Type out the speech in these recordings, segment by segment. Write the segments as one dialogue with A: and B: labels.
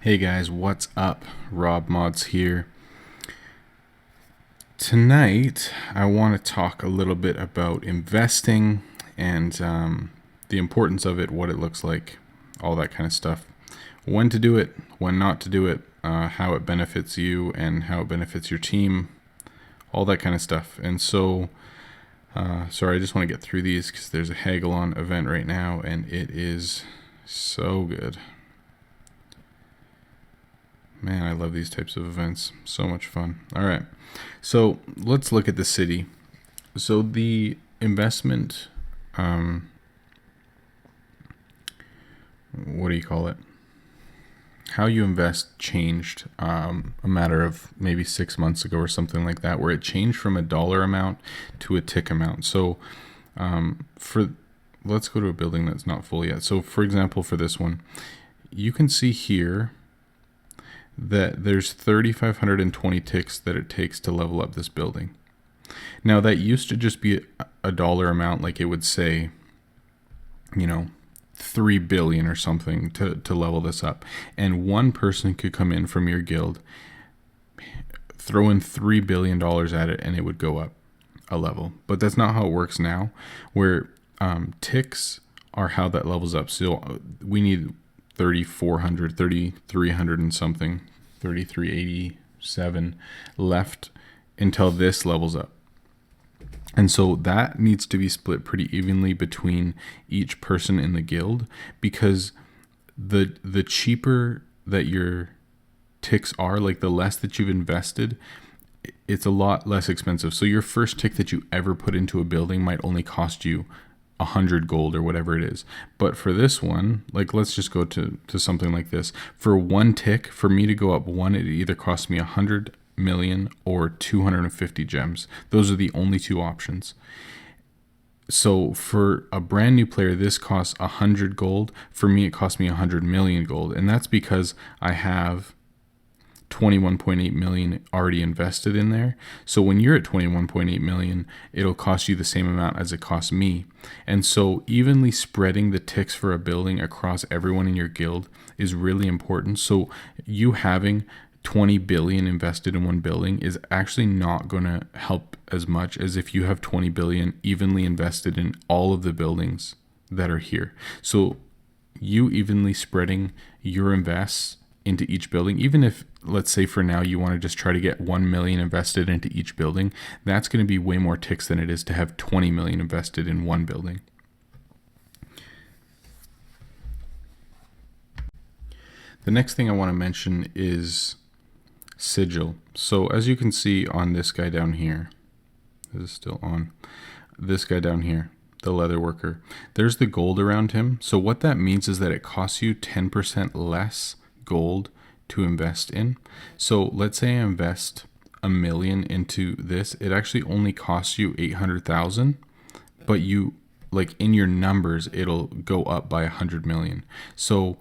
A: Hey guys, what's up? Rob Mods here. Tonight, I want to talk a little bit about investing and the importance of it, what it looks like, all that kind of stuff. When to do it, when not to do it, how it benefits you and how it benefits your team, all that kind of stuff. And so, sorry, I just want to get through these because there's a haggle on event right now and it is so good. Man, I love these types of events. So much fun. All right. So let's look at the city. So the investment, what do you call it? How you invest changed a matter of maybe 6 months ago or something like that, where it changed from a dollar amount to a tick amount. So let's go to a building that's not full yet. So for example, for this one, you can see here that there's 3,520 ticks that it takes to level up this building. Now that used to just be a dollar amount, like it would say, 3 billion or something to level this up. And one person could come in from your guild, throw in $3 billion at it, and it would go up a level. But that's not how it works now, where ticks are how that levels up. So we need 3,400, 3,300 and something, 3,387 left until this levels up. And so that needs to be split pretty evenly between each person in the guild, because the cheaper that your ticks are, like the less that you've invested, it's a lot less expensive. So your first tick that you ever put into a building might only cost you 100 gold or whatever it is. But for this one, like let's just go to something like this. For one tick, for me to go up one, it either costs me 100 million or 250 gems. Those are the only two options. So for a brand new player, this costs 100 gold. For me, it costs me 100 million gold. And that's because I have 21.8 million already invested in there. So when you're at 21.8 million, it'll cost you the same amount as it costs me. And so evenly spreading the ticks for a building across everyone in your guild is really important. So you having 20 billion invested in one building is actually not going to help as much as if you have 20 billion evenly invested in all of the buildings that are here. So you evenly spreading your invests into each building, even if, let's say for now, you want to just try to get 1 million invested into each building, that's going to be way more ticks than it is to have 20 million invested in one building. The next thing I want to mention is sigil. So as you can see on this guy down here, this is still on, this guy down here, the leather worker, there's the gold around him. So what that means is that it costs you 10% less gold to invest in. So let's say I invest 1 million into this, it actually only costs you 800,000, but you, like in your numbers, it'll go up by 100 million. So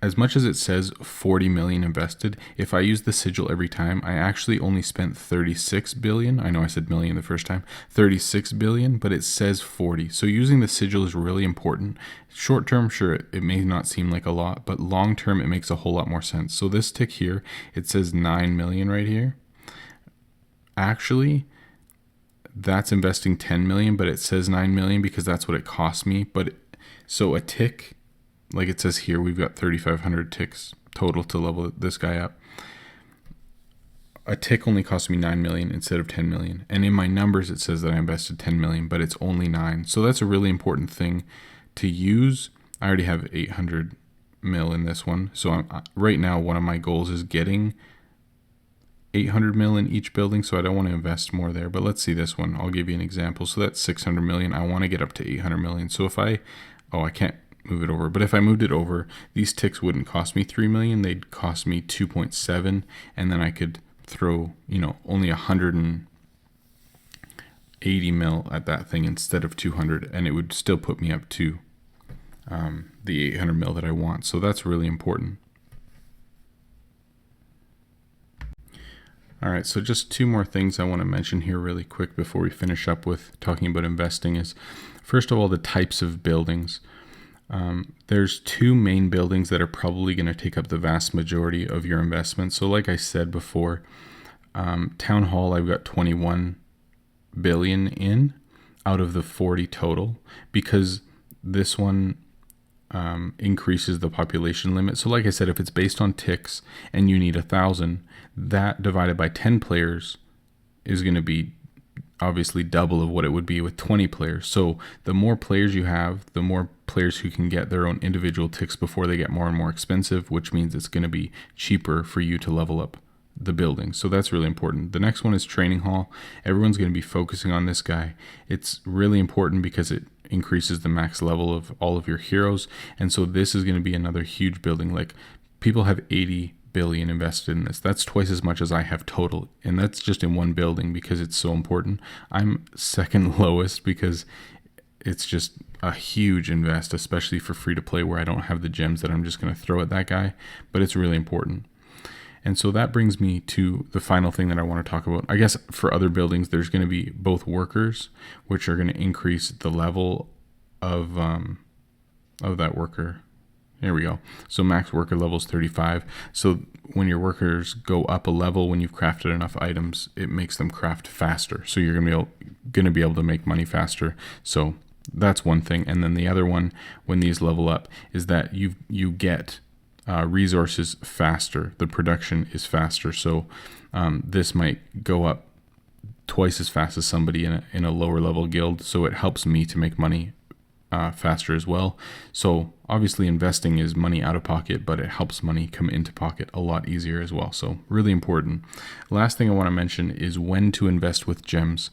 A: as much as it says 40 million invested, if I use the sigil every time, I actually only spent 36 billion. I know I said million the first time, 36 billion, but it says 40. So using the sigil is really important. Short term, sure, it may not seem like a lot, but long term, it makes a whole lot more sense. So this tick here, it says 9 million right here. Actually, that's investing 10 million, but it says 9 million because that's what it cost me. So a tick, like it says here, we've got 3,500 ticks total to level this guy up. A tick only cost me 9 million instead of 10 million. And in my numbers, it says that I invested 10 million, but it's only 9. So that's a really important thing to use. I already have 800 mil in this one. So right now, one of my goals is getting 800 mil in each building. So I don't want to invest more there, but let's see this one. I'll give you an example. So that's 600 million. I want to get up to 800 million. So if I can't move it over, but if I moved it over, these ticks wouldn't cost me 3 million, they'd cost me 2.7, and then I could throw only 180 mil at that thing instead of 200, and it would still put me up to the 800 mil that I want. So that's really important. All right, so just two more things I want to mention here really quick before we finish up with talking about investing is, first of all, the types of buildings. There's two main buildings that are probably going to take up the vast majority of your investment. So like I said before, Town Hall, I've got 21 billion in out of the 40 total, because this one increases the population limit. So like I said, if it's based on ticks and you need 1,000, that divided by 10 players is going to be obviously double of what it would be with 20 players. So the more players you have, the more players who can get their own individual ticks before they get more and more expensive, which means it's going to be cheaper for you to level up the building. So that's really important. The next one is Training Hall. Everyone's going to be focusing on this guy. It's really important because it increases the max level of all of your heroes. And so this is going to be another huge building. Like, people have 80 billion invested in this. That's twice as much as I have total, and that's just in one building because it's so important. I'm second lowest because it's just a huge invest, especially for free to play, where I don't have the gems that I'm just going to throw at that guy, but it's really important. And so that brings me to the final thing that I want to talk about. I guess for other buildings, there's going to be both workers, which are going to increase the level of that worker. There we go. So max worker level is 35. So when your workers go up a level, when you've crafted enough items, it makes them craft faster. So you're going to be able to make money faster. So that's one thing. And then the other one, when these level up, is that you get resources faster. The production is faster. So this might go up twice as fast as somebody in a lower level guild. So it helps me to make money faster as well. So obviously investing is money out of pocket, but it helps money come into pocket a lot easier as well. So really important. Last thing I want to mention is when to invest with gems.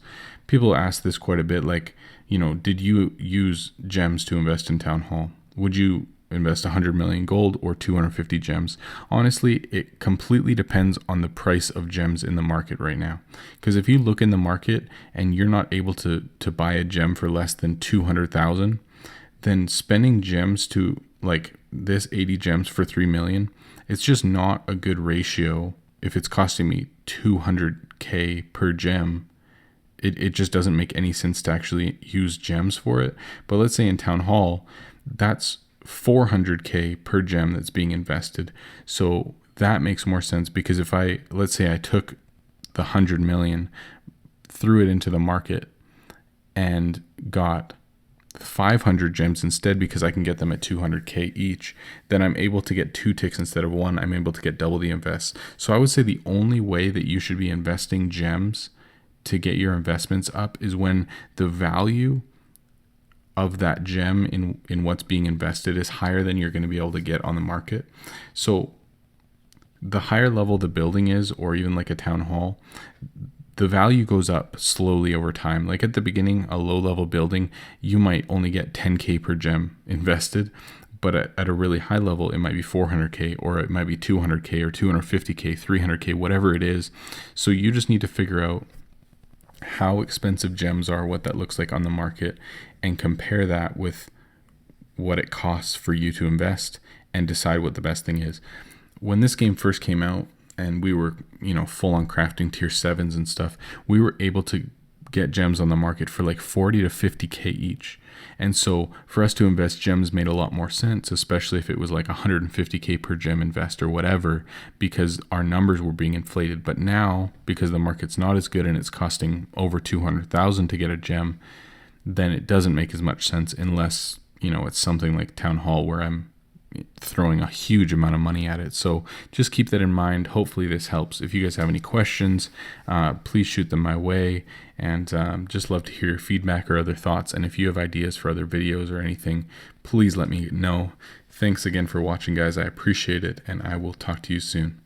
A: People ask this quite a bit, like, did you use gems to invest in Town Hall? Would you invest 100 million gold or 250 gems? Honestly, it completely depends on the price of gems in the market right now. Because if you look in the market and you're not able to buy a gem for less than 200,000, then spending gems to like this 80 gems for 3 million, it's just not a good ratio. If it's costing me 200k per gem, it just doesn't make any sense to actually use gems for it. But let's say in Town Hall, that's 400k per gem that's being invested. So that makes more sense, because if let's say I took the 100 million, threw it into the market and got 500 gems instead, because I can get them at 200k each, then I'm able to get 2 ticks instead of 1. I'm able to get double the invest. So I would say the only way that you should be investing gems to get your investments up is when the value of that gem in what's being invested is higher than you're going to be able to get on the market. So the higher level the building is, or even like a Town Hall, the value goes up slowly over time. Like at the beginning, a low level building, you might only get 10k per gem invested, but at a really high level, it might be 400k, or it might be 200k, or 250k, 300k, whatever it is. So you just need to figure out how expensive gems are, what that looks like on the market, and compare that with what it costs for you to invest, and decide what the best thing is. When this game first came out and we were, full on crafting tier 7s and stuff, we were able to get gems on the market for like 40 to 50k each. And so for us to invest gems made a lot more sense, especially if it was like 150k per gem invest or whatever, because our numbers were being inflated. But now, because the market's not as good and it's costing over 200,000 to get a gem, then it doesn't make as much sense unless, it's something like Town Hall where I'm throwing a huge amount of money at it. So just keep that in mind. Hopefully this helps. If you guys have any questions, please shoot them my way, and just love to hear your feedback or other thoughts. And if you have ideas for other videos or anything, please let me know. Thanks again for watching, guys. I appreciate it, and I will talk to you soon.